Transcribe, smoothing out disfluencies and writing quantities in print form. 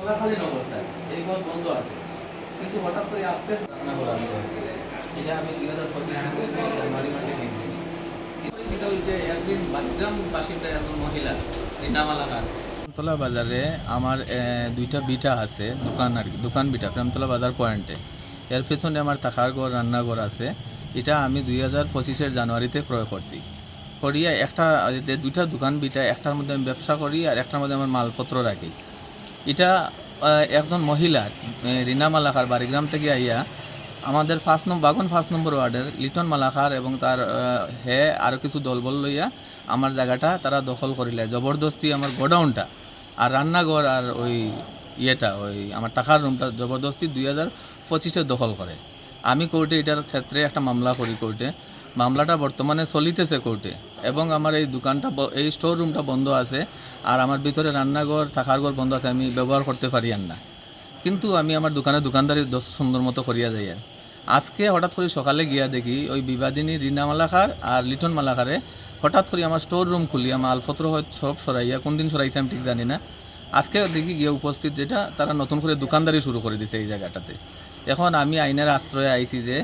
চলাকালীন অবস্থায় এই ঘর বন্ধ আছে, কিন্তু হঠাৎ করে আজকে রান্নাঘর আছে। এটা আমি 2025 জানুয়ারি মাসে কিনছি। এটা হচ্ছে একদিন বাদগ্রাম বাসিন্দা একজন মহিলা রিনামালা খান। প্রেমতলা বাজারে আমার দুইটা বিটা আছে, দোকান আর কি, দোকান বিটা প্রেমতলা বাজার পয়েন্টে। এর পেছনে আমার থাকার ঘর, রান্নাঘর আছে। এটা আমি 2025 জানুয়ারিতে ক্রয় করছি। করিয়া একটা যে দুইটা দোকান বিটা, একটার মধ্যে আমি ব্যবসা করি আর একটার মধ্যে আমার মালপত্র রাখি। এটা একজন মহিলা রিনা মালাকার বাড়িগ্রাম থেকে আইয়া আমাদের বাগন 5 নম্বর ওয়ার্ডের লিটন মালাকার এবং তার হে আরও কিছু দলবল লইয়া আমার জায়গাটা তারা দখল করিলে জবরদস্তি আমার গোডাউনটা আর রান্নাঘর আর ওই ওই আমার টাকার রুমটা জবরদস্তি 2025 দখল করে। আমি কোর্টে এটার ক্ষেত্রে একটা মামলা করি কোর্টে। মামলাটা বর্তমানে চলিতেছে কোর্টে এবং আমার এই দোকানটা, এই স্টোর রুমটা বন্ধ আছে আর আমার ভিতরে রান্নাঘর, থাকার ঘর বন্ধ আছে, আমি ব্যবহার করতে পারি না। কিন্তু আমি আমার দোকানদারি সুন্দর মতো করিয়া যাই। আজকে হঠাৎ করে সকালে গিয়া দেখি ওই বিবাদিনী রিনা মালাকার আর লিটন মালাকারে হঠাৎ করে আমার স্টোর রুম খুলিয়া মালপত্র হয়তো সব সরাইয়া, কোন দিন সরাইছে আমি ঠিক জানি না, আজকে দেখি গিয়ে উপস্থিত যেটা তারা নতুন করে দোকানদারি শুরু করে দিছে এই জায়গাটাতে। এখন আমি আইনের আশ্রয়ে আইছি যে